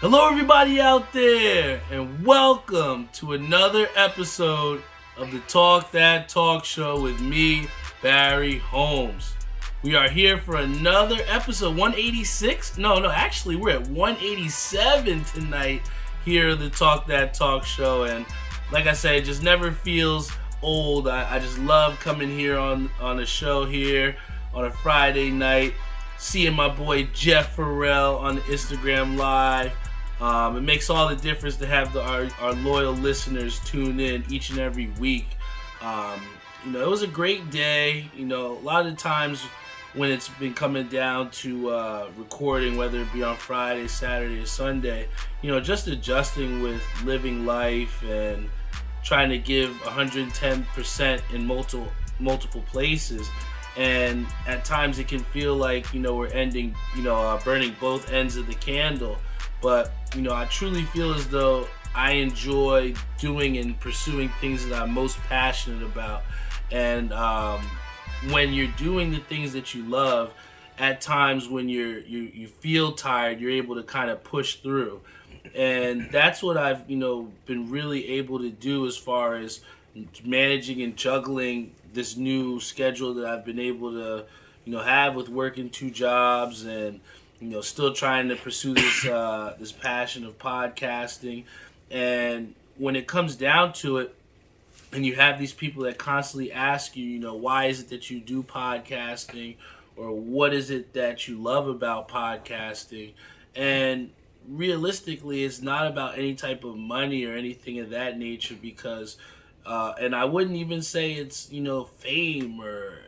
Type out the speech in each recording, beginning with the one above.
Hello everybody out there, and welcome to another episode of the Talk That Talk Show with me, Barry Holmes. We are here for another episode, 186? Actually we're at 187 tonight here at the Talk That Talk Show, and like I said, it just never feels old. I just love coming here on the show here on a Friday night, seeing my boy Jeff Farrell on the Instagram Live. It makes all the difference to have our loyal listeners tune in each and every week. It was a great day. A lot of the times when it's been coming down to recording, whether it be on Friday, Saturday, or Sunday, just adjusting with living life and trying to give 110% in multiple places. And at times it can feel like, we're ending, burning both ends of the candle. But, I truly feel as though I enjoy doing and pursuing things that I'm most passionate about. And when you're doing the things that you love, at times when you feel tired, you're able to kind of push through. And that's what I've, been really able to do as far as managing and juggling this new schedule that I've been able to, have with working two jobs and still trying to pursue this passion of podcasting. And when it comes down to it, and you have these people that constantly ask you, why is it that you do podcasting, or what is it that you love about podcasting? And realistically, it's not about any type of money or anything of that nature, because and I wouldn't even say it's fame or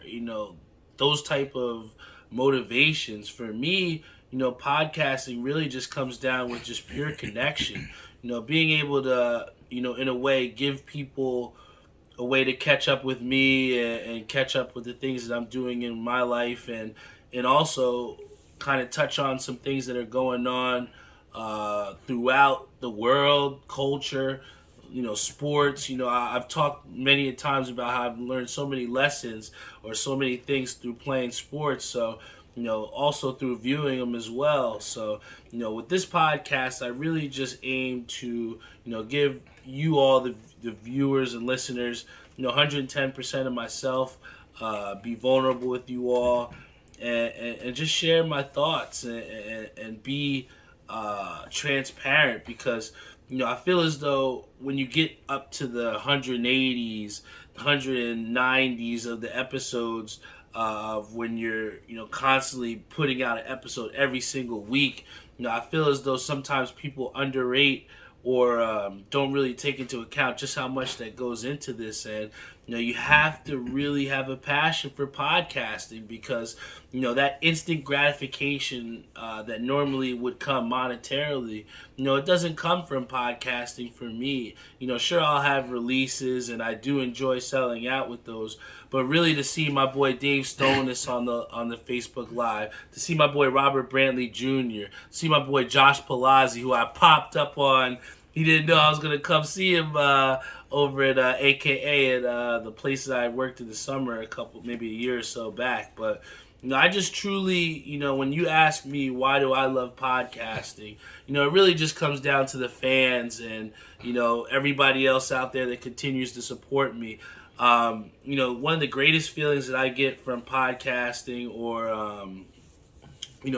those type of motivations. For me, podcasting really just comes down with just pure connection. Being able to, in a way, give people a way to catch up with me and catch up with the things that I'm doing in my life, and also kind of touch on some things that are going on throughout the world, culture, sports. I've talked many times about how I've learned so many lessons or so many things through playing sports. So, also through viewing them as well. So, with this podcast, I really just aim to, give you all the viewers and listeners, 110% of myself, be vulnerable with you all, and just share my thoughts and be transparent, because I feel as though when you get up to the 180s, 190s of the episodes, of when you're constantly putting out an episode every single week, I feel as though sometimes people underrate or don't really take into account just how much that goes into this. And you have to really have a passion for podcasting, because that instant gratification that normally would come monetarily, it doesn't come from podcasting for me. Sure, I'll have releases and I do enjoy selling out with those, but really to see my boy Dave Stonis on the Facebook Live, to see my boy Robert Brantley Jr., see my boy Josh Palazzi, who I popped up on. He didn't know I was going to come see him over at AKA at the places I worked in the summer maybe a year or so back. But I just truly, when you ask me why do I love podcasting, it really just comes down to the fans and everybody else out there that continues to support me. One of the greatest feelings that I get from podcasting or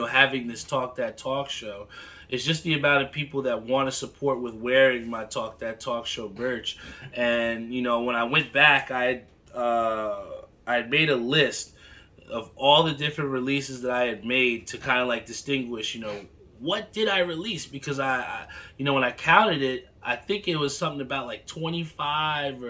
having this Talk That Talk Show, it's just the amount of people that want to support with wearing my Talk That Talk Show merch. And when I went back, I had made a list of all the different releases that I had made to kind of like distinguish, what did I release? Because I when I counted it, I think it was something about like 25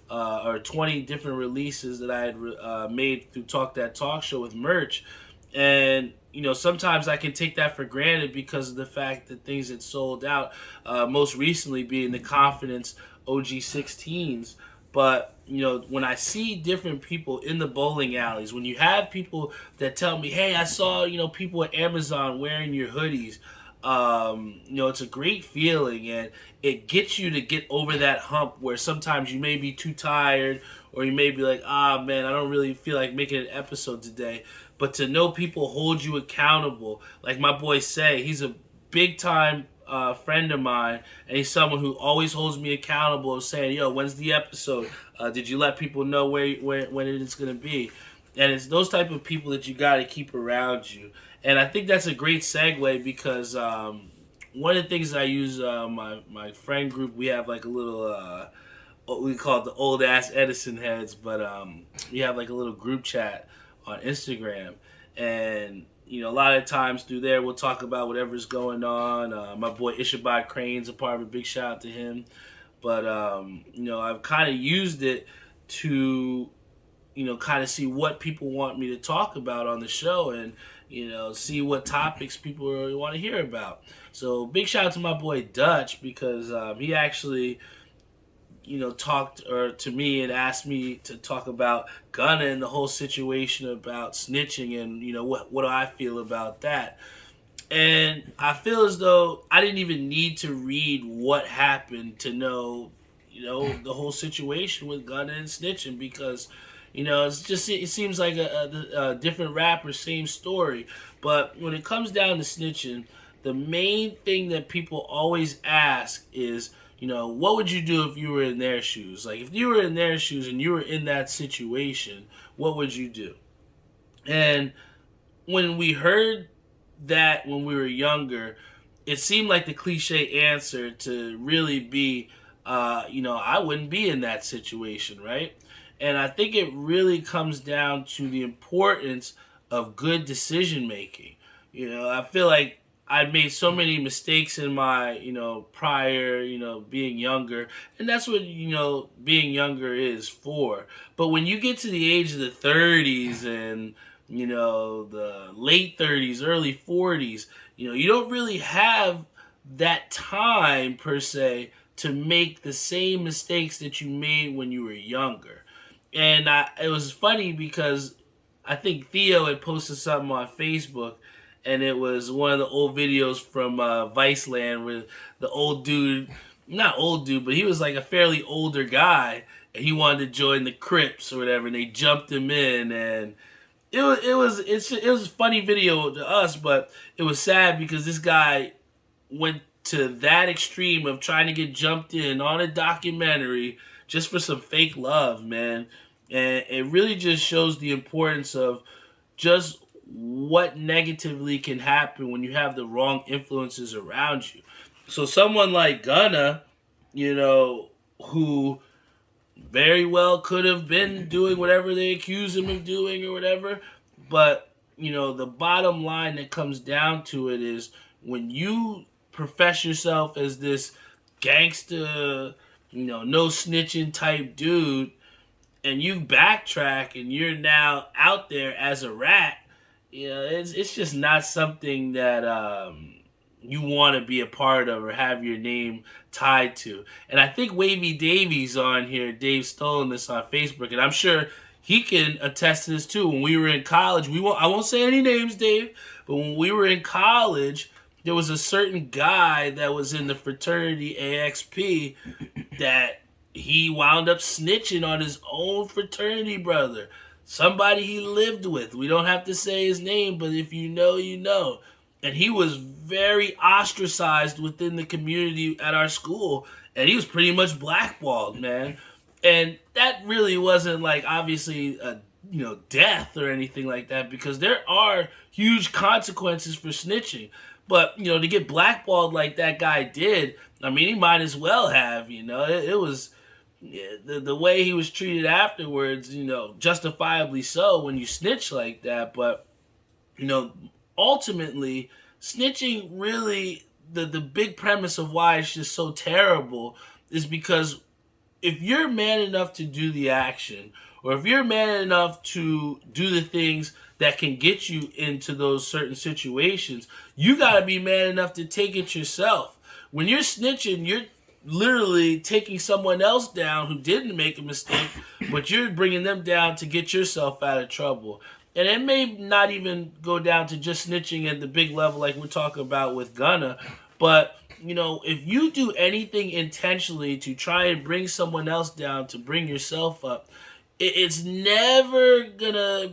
or 20 different releases that I had made through Talk That Talk Show with merch. And sometimes I can take that for granted because of the fact that things had sold out, most recently being the Confidence OG 16s. But, when I see different people in the bowling alleys, when you have people that tell me, hey, I saw, people at Amazon wearing your hoodies, it's a great feeling, and it gets you to get over that hump where sometimes you may be too tired, or you may be like, man, I don't really feel like making an episode today. But to know people hold you accountable, like my boy Say, he's a big time friend of mine, and he's someone who always holds me accountable of saying, yo, when's the episode? Did you let people know when it is going to be? And it's those type of people that you got to keep around you. And I think that's a great segue because one of the things I use, my friend group, we have like a little, we call it the old ass Edison heads, but we have like a little group chat on Instagram. And, you know, a lot of times through there, we'll talk about whatever's going on. My boy Ishabad Crane's a part of it. Big shout out to him. But, you know, I've kind of used it to, you know, kind of see what people want me to talk about on the show and, you know, see what topics people really want to hear about. So big shout out to my boy Dutch because he actually, you know, talked to me and asked me to talk about Gunna and the whole situation about snitching and, you know, what do I feel about that. And I feel as though I didn't even need to read what happened to know, you know, the whole situation with Gunna and snitching because, you know, it seems like a different rapper, same story. But when it comes down to snitching, the main thing that people always ask is, you know, what would you do if you were in their shoes? Like, if you were in their shoes and you were in that situation, what would you do? And when we heard that when we were younger, it seemed like the cliche answer to really be, you know, I wouldn't be in that situation, right? And I think it really comes down to the importance of good decision making. You know, I feel like I made so many mistakes in my, you know, prior, you know, being younger. And that's what, you know, being younger is for. But when you get to the age of the 30s and, you know, the late 30s, early 40s, you know, you don't really have that time, per se, to make the same mistakes that you made when you were younger. And it was funny because I think Theo had posted something on Facebook, and it was one of the old videos from Viceland where the old dude, not old dude, but he was like a fairly older guy, and he wanted to join the Crips or whatever, and they jumped him in, and it was a funny video to us, but it was sad because this guy went to that extreme of trying to get jumped in on a documentary just for some fake love, man. And it really just shows the importance of just what negatively can happen when you have the wrong influences around you. So someone like Gunna, you know, who very well could have been doing whatever they accuse him of doing or whatever, but, you know, the bottom line that comes down to it is when you profess yourself as this gangster, you know, no snitching type dude, and you backtrack and you're now out there as a rat, you know, it's just not something that you want to be a part of or have your name tied to. And I think Wavy Davies on here, Dave Stolen this on Facebook, and I'm sure he can attest to this too. When we were in college, I won't say any names, Dave, but when we were in college, there was a certain guy that was in the fraternity AXP that he wound up snitching on his own fraternity brother. Somebody he lived with. We don't have to say his name, but if you know, you know. And he was very ostracized within the community at our school. And he was pretty much blackballed, man. And that really wasn't like obviously a, you know, death or anything like that, because there are huge consequences for snitching. But, you know, to get blackballed like that guy did, I mean, he might as well have, you know. It was the way he was treated afterwards, you know, justifiably so when you snitch like that. But, you know, ultimately, snitching really, the big premise of why it's just so terrible is because if you're man enough to do the action, or if you're man enough to do the things that can get you into those certain situations, you got to be man enough to take it yourself. When you're snitching, you're literally taking someone else down who didn't make a mistake, but you're bringing them down to get yourself out of trouble. And it may not even go down to just snitching at the big level like we're talking about with Gunna, but, you know, if you do anything intentionally to try and bring someone else down to bring yourself up, it's never gonna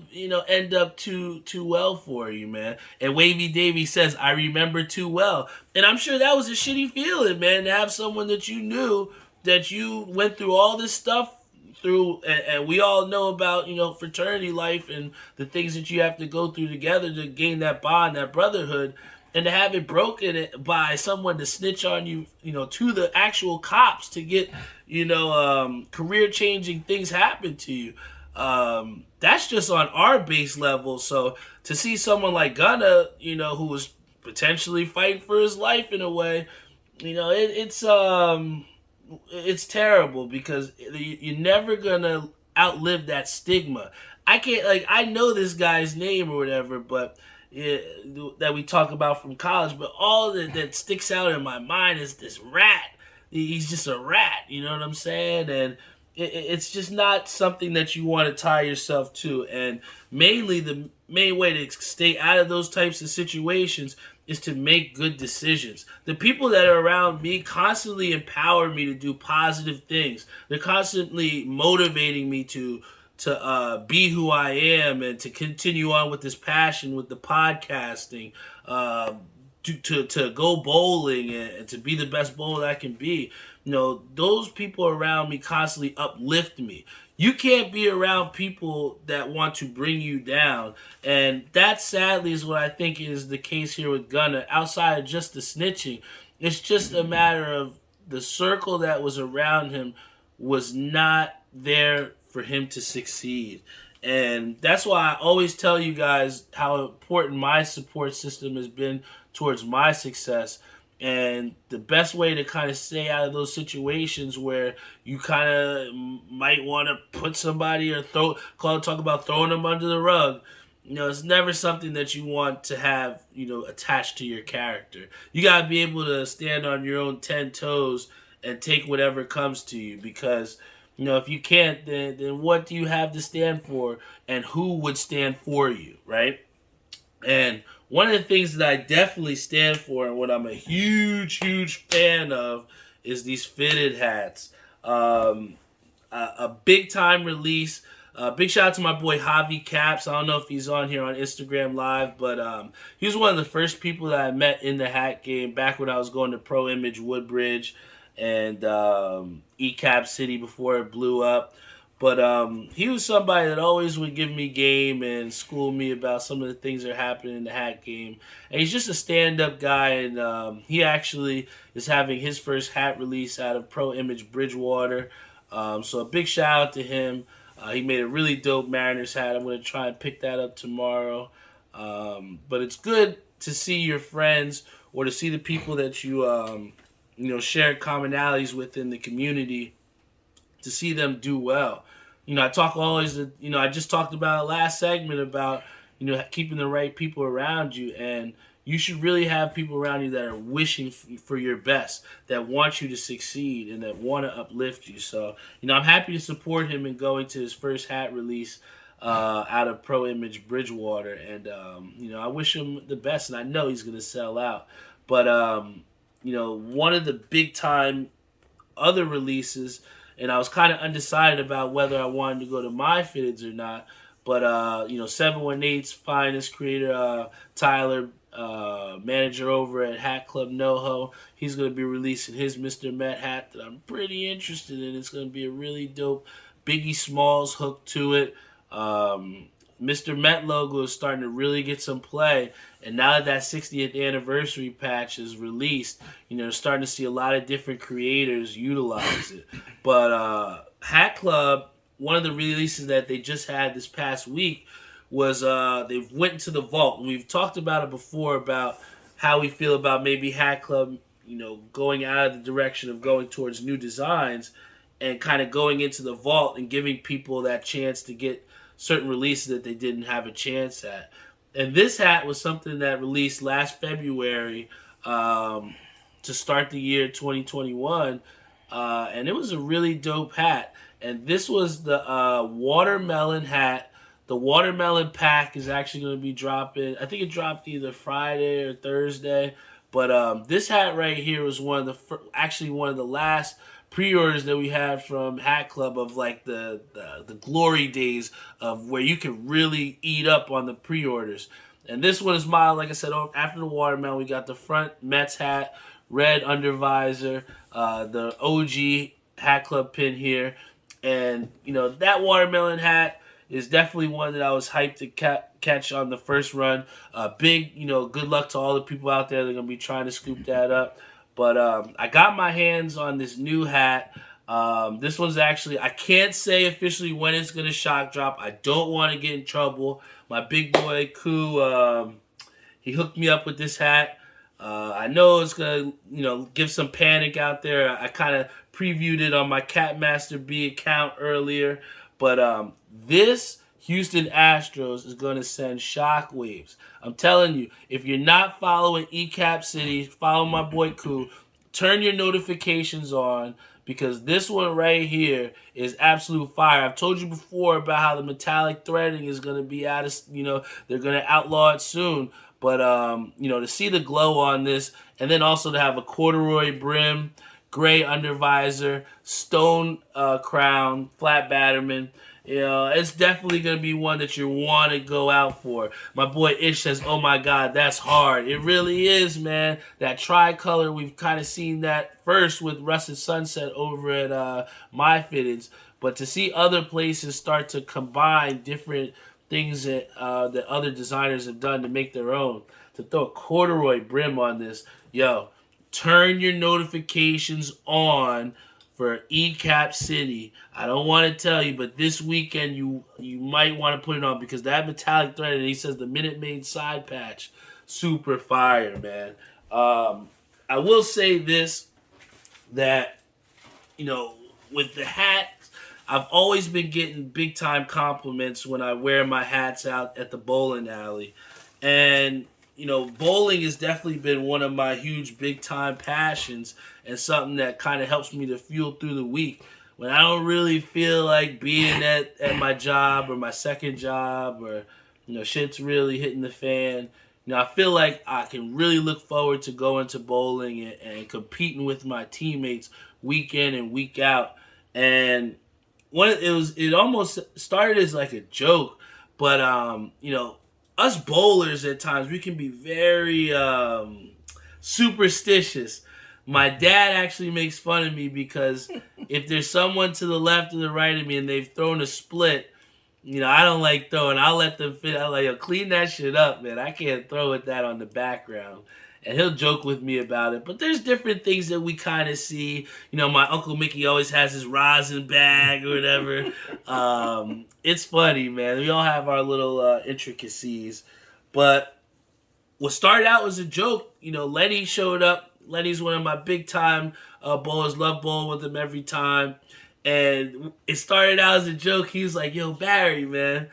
end up too well for you, man. And Wavy Davy says, "I remember too well," and I'm sure that was a shitty feeling, man, to have someone that you knew that you went through all this stuff through, and we all know about fraternity life and the things that you have to go through together to gain that bond, that brotherhood. And to have it broken by someone to snitch on you, to the actual cops to get, career changing things happen to you. That's just on our base level. So to see someone like Gunna, who was potentially fighting for his life in a way, it's terrible because you're never gonna outlive that stigma. I can't I know this guy's name or whatever, but that we talk about from college, but all that sticks out in my mind is this rat. He's just a rat, you know what I'm saying? And it's just not something that you want to tie yourself to. And mainly the main way to stay out of those types of situations is to make good decisions. The people that are around me constantly empower me to do positive things. They're constantly motivating me to be who I am and to continue on with this passion with the podcasting, to go bowling and to be the best bowler I can be. Those people around me constantly uplift me. You can't be around people that want to bring you down. And that sadly is what I think is the case here with Gunna. Outside of just the snitching, it's just a matter of the circle that was around him was not there for him to succeed. And that's why I always tell you guys how important my support system has been towards my success. And the best way to kind of stay out of those situations where you kind of might want to put somebody or talk about throwing them under the rug, it's never something that you want to have, attached to your character. You got to be able to stand on your own 10 toes and take whatever comes to you, because if you can't, then what do you have to stand for, and who would stand for you, right? And one of the things that I definitely stand for, and what I'm a huge fan of, is these fitted hats. A big time release. Big shout out to my boy Javi Caps. I don't know if he's on here on Instagram Live, but he was one of the first people that I met in the hat game back when I was going to Pro Image Woodbridge and ECAP City before it blew up. But he was somebody that always would give me game and school me about some of the things that are happening in the hat game. And he's just a stand-up guy, and he actually is having his first hat release out of Pro Image Bridgewater. So a big shout out to him. He made a really dope Mariners hat. I'm going to try and pick that up tomorrow. But it's good to see your friends or to see the people that you share commonalities with in the community, to see them do well. I talk always, I just talked about last segment about, keeping the right people around you, and you should really have people around you that are wishing for your best, that want you to succeed and that want to uplift you. So, I'm happy to support him in going to his first hat release out of Pro Image Bridgewater, and I wish him the best, and I know he's going to sell out. But one of the big time other releases, and I was kind of undecided about whether I wanted to go to my fitteds or not. But 718's finest creator, Tyler, manager over at Hat Club NoHo, he's going to be releasing his Mr. Met hat that I'm pretty interested in. It's going to be a really dope Biggie Smalls hook to it. Mr. Met logo is starting to really get some play. And now that 60th anniversary patch is released, starting to see a lot of different creators utilize it. But Hat Club, one of the releases that they just had this past week was they went into the vault. And we've talked about it before about how we feel about maybe Hat Club, going out of the direction of going towards new designs and kind of going into the vault and giving people that chance to get certain releases that they didn't have a chance at. And this hat was something that released last February to start the year 2021. And it was a really dope hat. And this was the watermelon hat. The watermelon pack is actually going to be dropping. I think it dropped either Friday or Thursday. But this hat right here was one of the last pre-orders that we had from Hat Club of like the glory days of where you could really eat up on the pre-orders. And this one is mine, like I said, after the watermelon, we got the front Mets hat, red undervisor, the OG Hat Club pin here. And, that watermelon hat is definitely one that I was hyped to catch on the first run. Big, good luck to all the people out there that are going to be trying to scoop that up. But I got my hands on this new hat. This one's actually, I can't say officially when it's going to shock drop. I don't want to get in trouble. My big boy, Koo, he hooked me up with this hat. I know it's going to, give some panic out there. I kind of previewed it on my Catmaster B account earlier. But this Houston Astros is going to send shockwaves. I'm telling you, if you're not following ECAP City, follow my boy Koo, turn your notifications on, because this one right here is absolute fire. I've told you before about how the metallic threading is going to be out of, they're going to outlaw it soon. But, to see the glow on this, and then also to have a corduroy brim, gray undervisor, stone crown, flat batterman, it's definitely going to be one that you want to go out for. My boy Ish says, oh my God, that's hard. It really is, man. That tricolor, we've kind of seen that first with Russet Sunset over at My Fitteds. But to see other places start to combine different things that other designers have done to make their own, to throw a corduroy brim on this, turn your notifications on for ECAP City. I don't want to tell you, but this weekend you might want to put it on, because that metallic thread, and he says the Minute Maid side patch, super fire, man. I will say this, that, with the hat, I've always been getting big time compliments when I wear my hats out at the bowling alley. And bowling has definitely been one of my huge big time passions, and something that kind of helps me to fuel through the week. When I don't really feel like being at my job or my second job, or, shit's really hitting the fan, I feel like I can really look forward to going to bowling and competing with my teammates week in and week out. And it almost started as like a joke, but, us bowlers at times, we can be very superstitious. My dad actually makes fun of me because if there's someone to the left or the right of me and they've thrown a split, I don't like throwing. I'll let them fit. I'm like, clean that shit up, man. I can't throw with that on the background. And he'll joke with me about it. But there's different things that we kind of see. My Uncle Mickey always has his rosin bag or whatever. It's funny, man. We all have our little intricacies. But what started out as a joke, Lenny showed up. Lenny's one of my big time bowlers. Love bowling with him every time. And it started out as a joke. He was like, yo, Barry, man,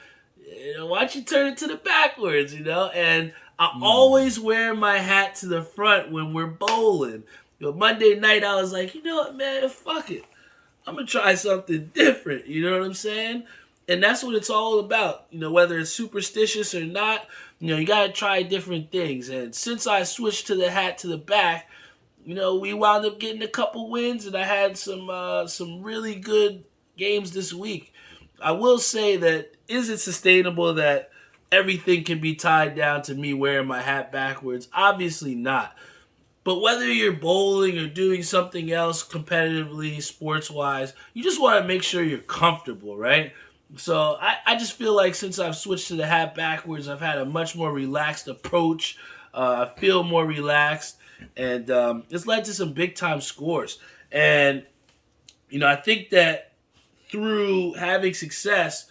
why don't you turn it to the backwards, And I always wear my hat to the front when we're bowling. Monday night, I was like, you know what, man, fuck it. I'm going to try something different, you know what I'm saying? And that's what it's all about. Whether it's superstitious or not, you got to try different things. And since I switched to the hat to the back, we wound up getting a couple wins, and I had some really good games this week. I will say that, is it sustainable that everything can be tied down to me wearing my hat backwards? Obviously not. But whether you're bowling or doing something else competitively, sports-wise, you just want to make sure you're comfortable, right? So I just feel like since I've switched to the hat backwards, I've had a much more relaxed approach. I feel more relaxed, and it's led to some big-time scores. And, I think that through having success,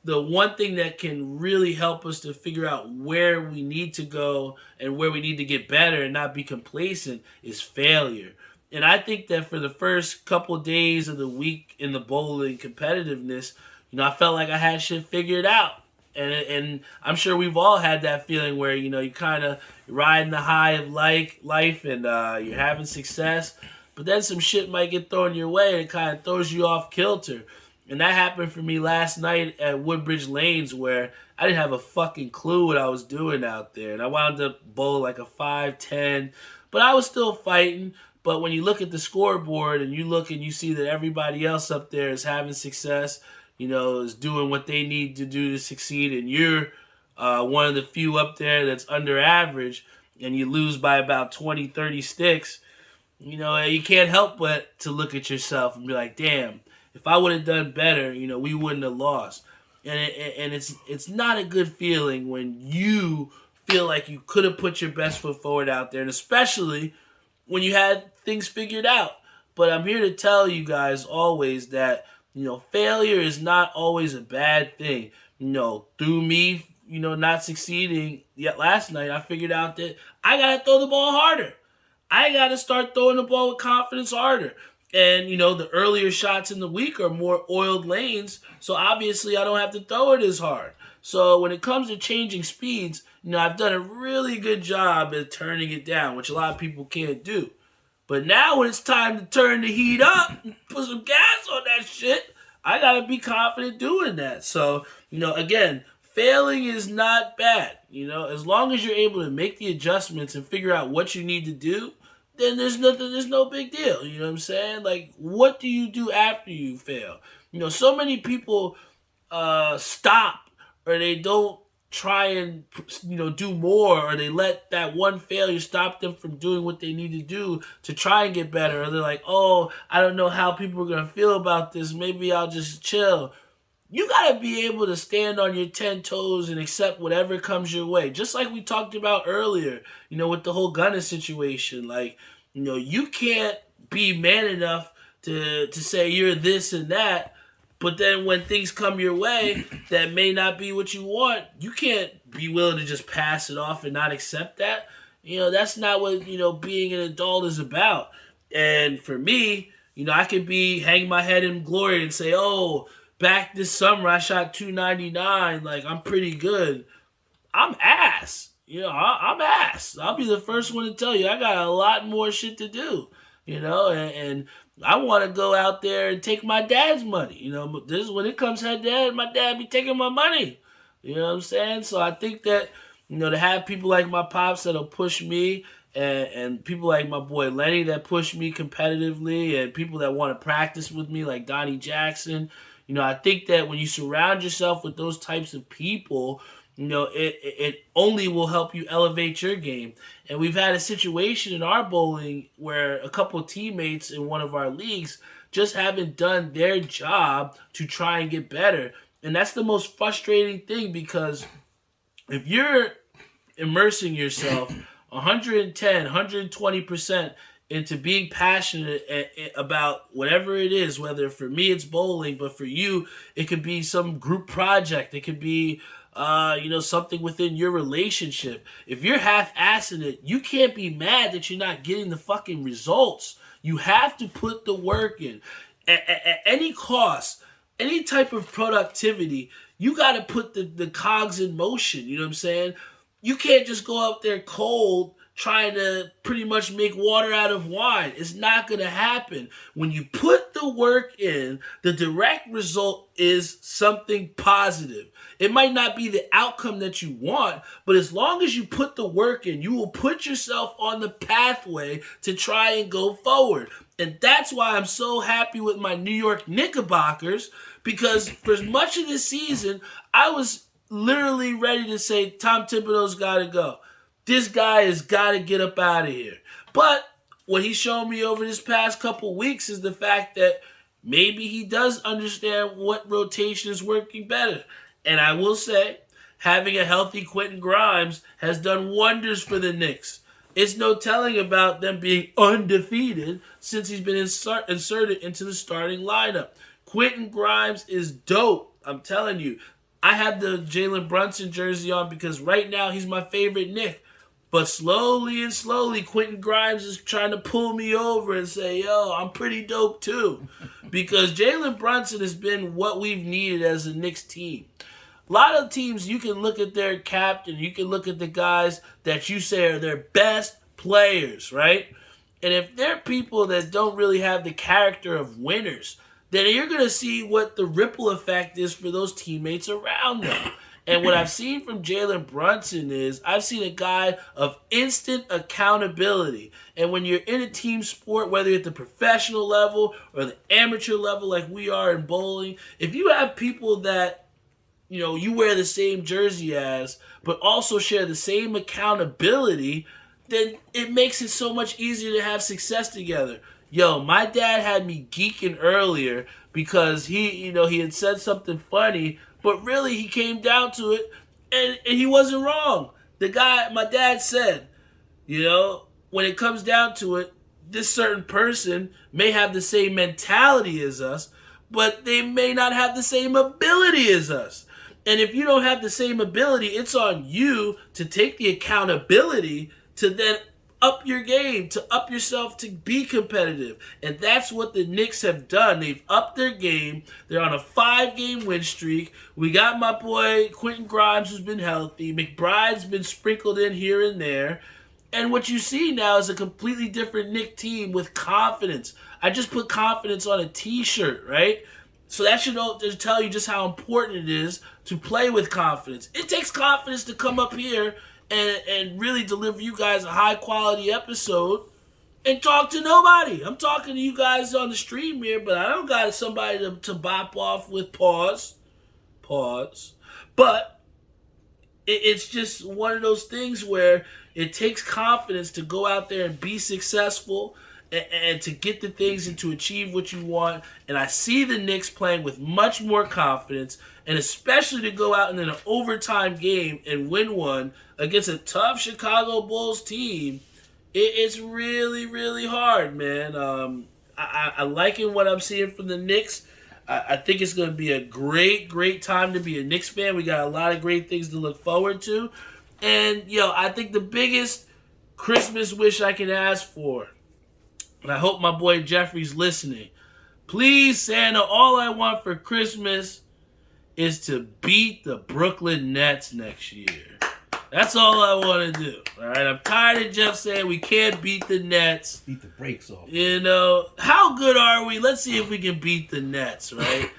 the one thing that can really help us to figure out where we need to go and where we need to get better and not be complacent is failure. And I think that for the first couple of days of the week in the bowling competitiveness, I felt like I had shit figured out. And I'm sure we've all had that feeling where, you kind of riding the high of life and you're having success, but then some shit might get thrown your way and it kind of throws you off kilter. And that happened for me last night at Woodbridge Lanes, where I didn't have a fucking clue what I was doing out there. And I wound up bowling like a 5-10, But I was still fighting. But when you look at the scoreboard and you look and you see that everybody else up there is having success, is doing what they need to do to succeed, and you're one of the few up there that's under average, and you lose by about 20, 30 sticks, you can't help but to look at yourself and be like, damn, if I would have done better, we wouldn't have lost. And it's not a good feeling when you feel like you could have put your best foot forward out there, and especially when you had things figured out. But I'm here to tell you guys always that, failure is not always a bad thing. Through me, not succeeding yet last night, I figured out that I got to throw the ball harder. I got to start throwing the ball with confidence harder. And, the earlier shots in the week are more oiled lanes, so obviously I don't have to throw it as hard. So when it comes to changing speeds, I've done a really good job at turning it down, which a lot of people can't do. But now when it's time to turn the heat up and put some gas on that shit, I got to be confident doing that. So, again, failing is not bad. As long as you're able to make the adjustments and figure out what you need to do, then there's no big deal. You know what I'm saying? Like, what do you do after you fail? So many people stop, or they don't try and do more, or they let that one failure stop them from doing what they need to do to try and get better. Or they're like, oh, I don't know how people are going to feel about this. Maybe I'll just chill. You got to be able to stand on your 10 toes and accept whatever comes your way. Just like we talked about earlier, with the whole Gunna situation. Like, you can't be man enough to say you're this and that, but then when things come your way that may not be what you want, you can't be willing to just pass it off and not accept that. That's not what, being an adult is about. And for me, I could hang my head in glory and say, oh, back this summer I shot 299, like I'm pretty good. I'm ass. I'm ass. I'll be the first one to tell you I got a lot more shit to do. And I want to go out there and take my dad's money. This is when it comes head to head, my dad be taking my money. You know what I'm saying? So I think that, to have people like my pops that'll push me, and people like my boy Lenny that push me competitively, and people that want to practice with me like Donnie Jackson, I think that when you surround yourself with those types of people, it only will help you elevate your game. And we've had a situation in our bowling where a couple of teammates in one of our leagues just haven't done their job to try and get better. And that's the most frustrating thing, because if you're immersing yourself 110, 120% into being passionate about whatever it is, whether for me it's bowling, but for you it could be some group project, it could be something within your relationship. If you're half-assing it, you can't be mad that you're not getting the fucking results. You have to put the work in. At any cost, any type of productivity, you got to put the cogs in motion. You know what I'm saying? You can't just go out there cold trying to pretty much make water out of wine. It's not going to happen. When you put the work in, the direct result is something positive. It might not be the outcome that you want, but as long as you put the work in, you will put yourself on the pathway to try and go forward. And that's why I'm so happy with my New York Knickerbockers, because for much of this season, I was literally ready to say, Tom Thibodeau's got to go. This guy has got to get up out of here. But what he showed me over this past couple weeks is the fact that maybe he does understand what rotation is working better. And I will say, having a healthy Quentin Grimes has done wonders for the Knicks. It's no telling about them being undefeated since he's been inserted into the starting lineup. Quentin Grimes is dope. I'm telling you. I have the Jalen Brunson jersey on because right now he's my favorite Knick. But slowly and slowly, Quentin Grimes is trying to pull me over and say, yo, I'm pretty dope too. Because Jalen Brunson has been what we've needed as a Knicks team. A lot of teams, you can look at their captain, you can look at the guys that you say are their best players, right? And if they're people that don't really have the character of winners, then you're going to see what the ripple effect is for those teammates around them. And what I've seen from Jalen Brunson is I've seen a guy of instant accountability. And when you're in a team sport, whether at the professional level or the amateur level like we are in bowling, if you have people that you wear the same jersey as, but also share the same accountability, then it makes it so much easier to have success together. Yo, my dad had me geeking earlier because he had said something funny, but really he came down to it and he wasn't wrong. My dad said, when it comes down to it, this certain person may have the same mentality as us, but they may not have the same ability as us. And if you don't have the same ability, it's on you to take the accountability to then up your game, to up yourself to be competitive. And that's what the Knicks have done. They've upped their game. They're on a 5-game win streak. We got my boy Quentin Grimes, who's been healthy. McBride's been sprinkled in here and there. And what you see now is a completely different Knicks team with confidence. I just put confidence on a t-shirt, right? So that should tell you just how important it is to play with confidence. It takes confidence to come up here and really deliver you guys a high-quality episode and talk to nobody. I'm talking to you guys on the stream here, but I don't got somebody to bop off with pause. But it's just one of those things where it takes confidence to go out there and be successful and to get the things and to achieve what you want. And I see the Knicks playing with much more confidence, and especially to go out in an overtime game and win one against a tough Chicago Bulls team. It's really, really hard, man. I liking what I'm seeing from the Knicks. I think it's going to be a great, great time to be a Knicks fan. We got a lot of great things to look forward to. And, I think the biggest Christmas wish I can ask for, and I hope my boy Jeffrey's listening. Please, Santa, all I want for Christmas is to beat the Brooklyn Nets next year. That's all I want to do. All right, I'm tired of Jeff saying we can't beat the Nets. Beat the brakes off. How good are we? Let's see if we can beat the Nets, right?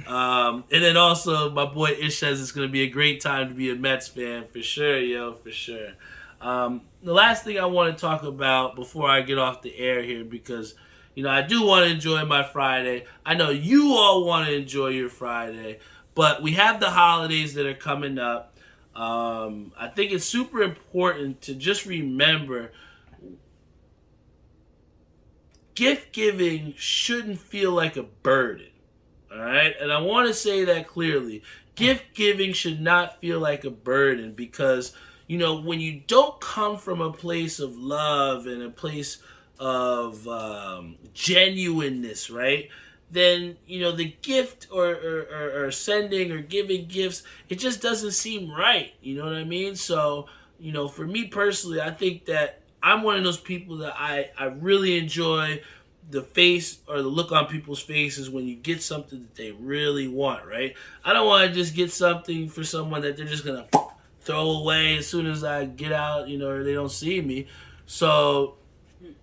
And then also, my boy Ish says it's going to be a great time to be a Mets fan. For sure, for sure. The last thing I want to talk about before I get off the air here, because, I do want to enjoy my Friday. I know you all want to enjoy your Friday, but we have the holidays that are coming up. I think it's super important to just remember gift giving shouldn't feel like a burden. All right? And I want to say that clearly. Gift giving should not feel like a burden because, when you don't come from a place of love and a place of genuineness, right? Then, the gift or sending or giving gifts, it just doesn't seem right. You know what I mean? So, for me personally, I think that I'm one of those people that I really enjoy the face or the look on people's faces when you get something that they really want, right? I don't want to just get something for someone that they're just going to throw away as soon as I get out, or they don't see me. So,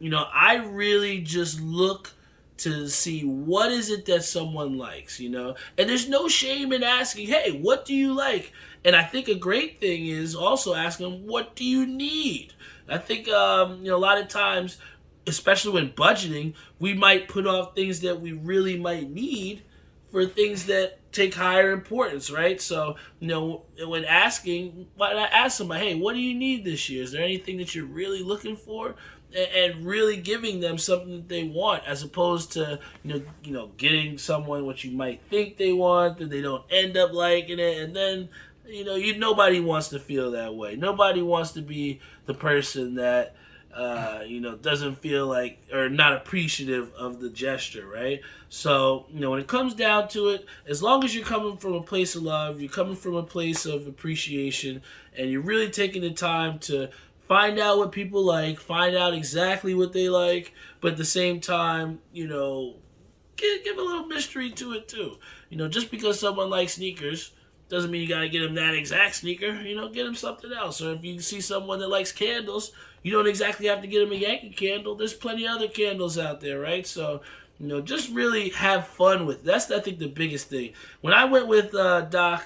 I really just look to see what is it that someone likes, and there's no shame in asking, hey, what do you like? And I think a great thing is also asking, what do you need? I think, a lot of times, especially when budgeting, we might put off things that we really might need for things that take higher importance, right? So, when asking, why not ask somebody, hey, what do you need this year? Is there anything that you're really looking for? And really giving them something that they want, as opposed to, getting someone what you might think they want, that they don't end up liking it, and then, nobody wants to feel that way. Nobody wants to be the person that, doesn't feel like or not appreciative of the gesture, right? So, when it comes down to it, as long as you're coming from a place of love, you're coming from a place of appreciation, and you're really taking the time to find out what people like, find out exactly what they like, but at the same time, give a little mystery to it too. Just because someone likes sneakers doesn't mean you got to get them that exact sneaker. Get them something else. Or if you see someone that likes candles, you don't exactly have to get them a Yankee candle. There's plenty of other candles out there, right? So, just really have fun with it. That's, I think, the biggest thing. When I went with Doc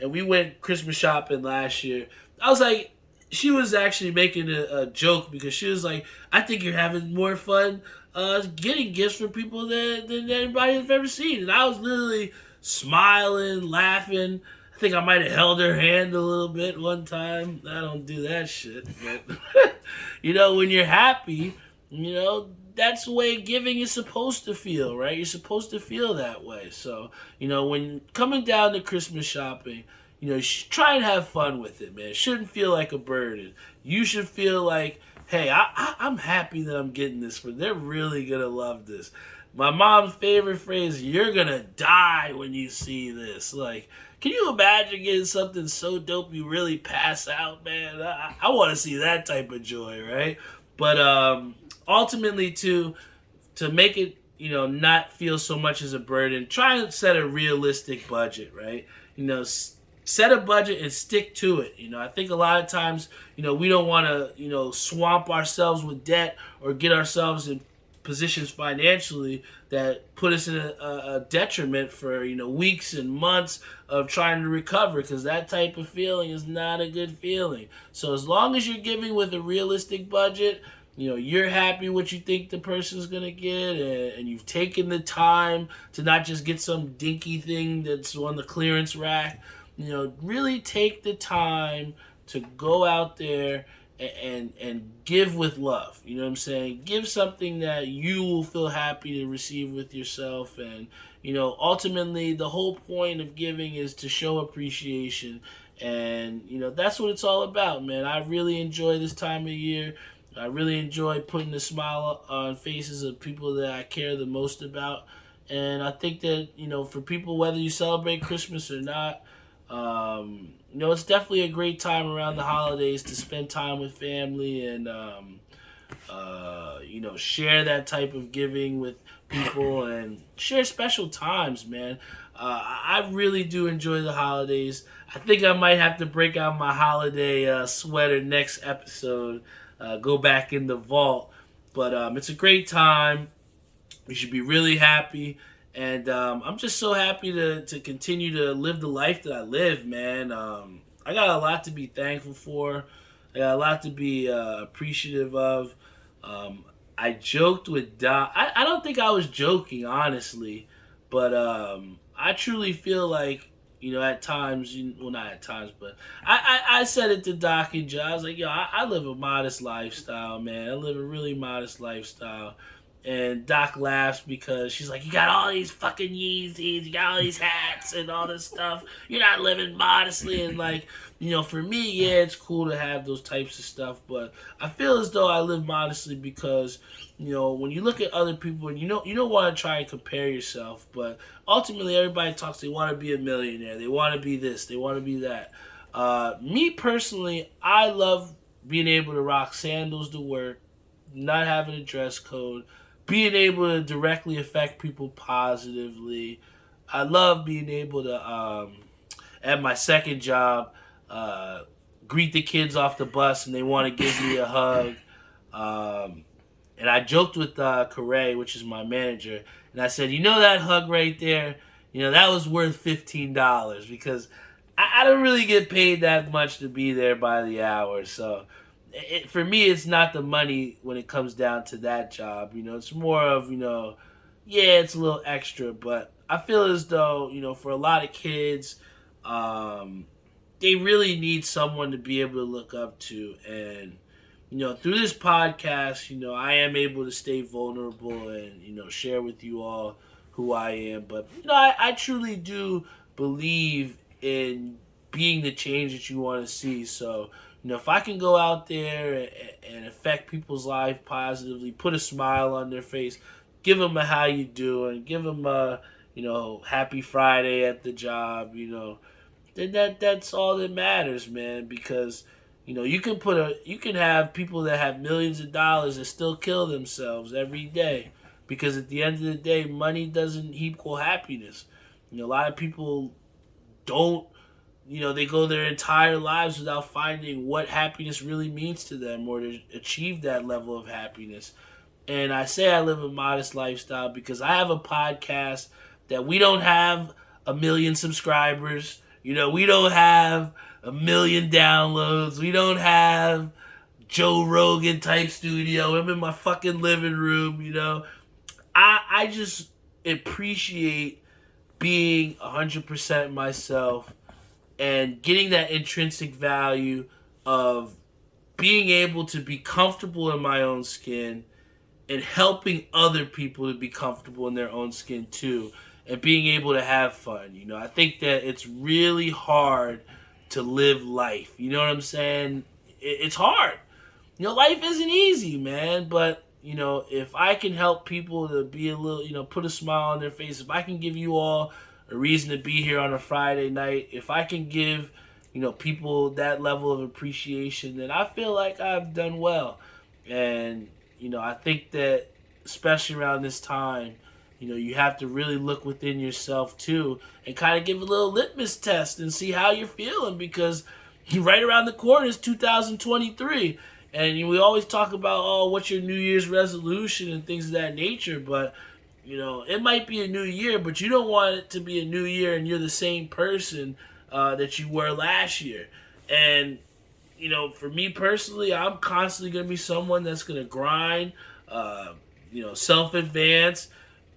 and we went Christmas shopping last year. I was like, she was actually making a joke because she was like, I think you're having more fun getting gifts from people than anybody I've ever seen. And I was literally smiling, laughing. I think I might have held her hand a little bit one time. I don't do that shit. But, when you're happy, that's the way giving is supposed to feel, right? You're supposed to feel that way. So, when coming down to Christmas shopping, you should try and have fun with it, man. It shouldn't feel like a burden. You should feel like, hey, I'm happy that I'm getting this for. They're really going to love this. My mom's favorite phrase, you're going to die when you see this. Like, can you imagine getting something so dope you really pass out, man? I want to see that type of joy, right? But ultimately, to make it, not feel so much as a burden, try and set a realistic budget, right? Set a budget and stick to it. I think a lot of times, we don't want to, swamp ourselves with debt or get ourselves in positions financially that put us in a detriment for, weeks and months of trying to recover, because that type of feeling is not a good feeling. So as long as you're giving with a realistic budget, you're happy what you think the person's going to get, and you've taken the time to not just get some dinky thing that's on the clearance rack. Really take the time to go out there and give with love. You know what I'm saying? Give something that you will feel happy to receive with yourself. And, ultimately the whole point of giving is to show appreciation. And, that's what it's all about, man. I really enjoy this time of year. I really enjoy putting a smile on faces of people that I care the most about. And I think that, for people, whether you celebrate Christmas or not, it's definitely a great time around the holidays to spend time with family and, share that type of giving with people and share special times, man. I really do enjoy the holidays. I think I might have to break out my holiday sweater next episode, go back in the vault. But it's a great time. We should be really happy. And I'm just so happy to continue to live the life that I live, man. I got a lot to be thankful for. I got a lot to be appreciative of. I joked with Doc. I don't think I was joking, honestly. But I truly feel like, at times, well, not at times, but I said it to Doc and Joe. I was like, yo, I live a modest lifestyle, man. I live a really modest lifestyle. And Doc laughs because she's like, you got all these fucking Yeezys, you got all these hats and all this stuff. You're not living modestly. And like, for me, yeah, it's cool to have those types of stuff. But I feel as though I live modestly because, when you look at other people, and you don't want to try and compare yourself. But ultimately, everybody talks, they want to be a millionaire. They want to be this. They want to be that. Me personally, I love being able to rock sandals to work, not having a dress code, being able to directly affect people positively. I love being able to, at my second job, greet the kids off the bus and they want to give me a hug. And I joked with Corey, which is my manager, and I said, that hug right there, that was worth $15 because I don't really get paid that much to be there by the hour. So for me, it's not the money when it comes down to that job. It's more of, it's a little extra. But I feel as though, for a lot of kids, they really need someone to be able to look up to. And, through this podcast, I am able to stay vulnerable and, share with you all who I am. But, I truly do believe in being the change that you want to see. So, if I can go out there and affect people's life positively, put a smile on their face, give them a how you doing, give them a, happy Friday at the job, then that's all that matters, man. Because, you can have people that have millions of dollars that still kill themselves every day. Because at the end of the day, money doesn't equal happiness. A lot of people don't, they go their entire lives without finding what happiness really means to them or to achieve that level of happiness. And I say I live a modest lifestyle because I have a podcast that we don't have 1 million subscribers. You know, we don't have 1 million downloads. We don't have Joe Rogan type studio. I'm in my fucking living room, you know. I just appreciate being 100% myself and getting that intrinsic value of being able to be comfortable in my own skin and helping other people to be comfortable in their own skin too, and being able to have fun. You know, I think that it's really hard to live life. You know what I'm saying? It's hard. You know, life isn't easy, man, but you know, if I can help people to be a little, you know, put a smile on their face, if I can give you all a reason to be here on a Friday night, if I can give, you know, people that level of appreciation, then I feel like I've done well. And, you know, I think that especially around this time, you know, you have to really look within yourself too and kind of give a little litmus test and see how you're feeling, because right around the corner is 2023. And we always talk about, oh, what's your New Year's resolution and things of that nature, but you know, it might be a new year, but you don't want it to be a new year and you're the same person that you were last year. And, you know, for me personally, I'm constantly going to be someone that's going to grind, you know, self-advance,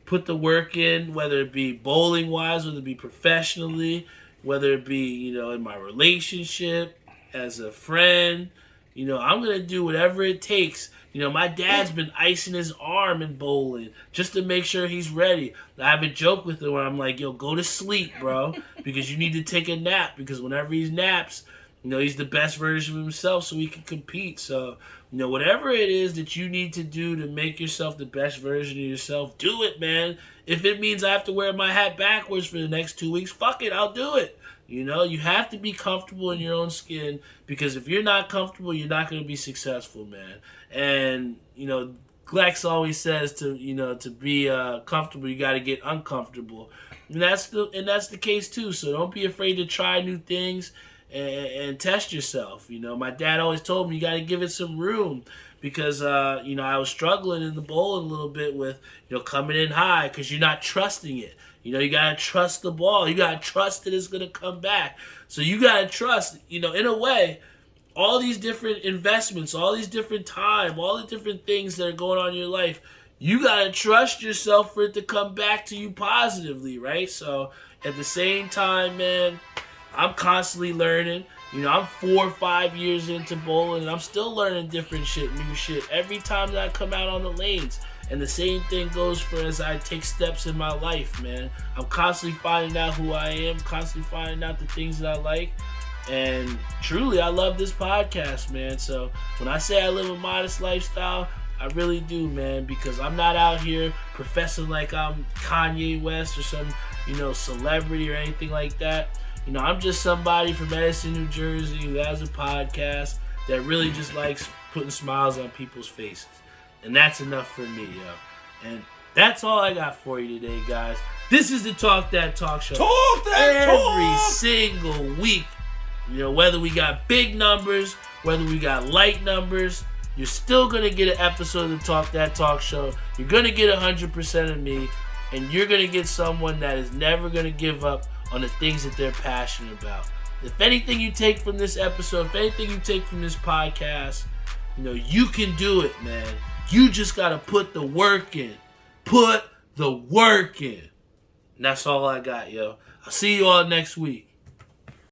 put the work in, whether it be bowling-wise, whether it be professionally, whether it be, you know, in my relationship, as a friend. You know, I'm going to do whatever it takes. You know, my dad's been icing his arm in bowling just to make sure he's ready. I have a joke with him where I'm like, yo, go to sleep, bro, because you need to take a nap, because whenever he naps, you know, he's the best version of himself so he can compete. So, you know, whatever it is that you need to do to make yourself the best version of yourself, do it, man. If it means I have to wear my hat backwards for the next 2 weeks, fuck it, I'll do it. You know, you have to be comfortable in your own skin, because if you're not comfortable, you're not going to be successful, man. And, you know, Glex always says to be comfortable, you got to get uncomfortable. And that's the case too. So don't be afraid to try new things and test yourself. You know, my dad always told me you got to give it some room, because, you know, I was struggling in the bowling a little bit with, you know, coming in high because you're not trusting it. You know, you got to trust the ball. You got to trust that it's going to come back. So you got to trust, you know, in a way, all these different investments, all these different time, all the different things that are going on in your life, you got to trust yourself for it to come back to you positively, right? So at the same time, man, I'm constantly learning. You know, I'm 4 or 5 years into bowling, and I'm still learning different shit, new shit, every time that I come out on the lanes. And the same thing goes for as I take steps in my life, man. I'm constantly finding out who I am, constantly finding out the things that I like. And truly, I love this podcast, man. So when I say I live a modest lifestyle, I really do, man, because I'm not out here professing like I'm Kanye West or some, you know, celebrity or anything like that. You know, I'm just somebody from Edison, New Jersey who has a podcast that really just likes putting smiles on people's faces. And that's enough for me, yo. And that's all I got for you today, guys. This is the Talk That Talk Show. Talk That Talk! Every single week. You know, whether we got big numbers, whether we got light numbers, you're still going to get an episode of the Talk That Talk Show. You're going to get 100% of me. And you're going to get someone that is never going to give up on the things that they're passionate about. If anything you take from this episode, if anything you take from this podcast, you know, you can do it, man. You just got to put the work in. Put the work in. And that's all I got, yo. I'll see you all next week.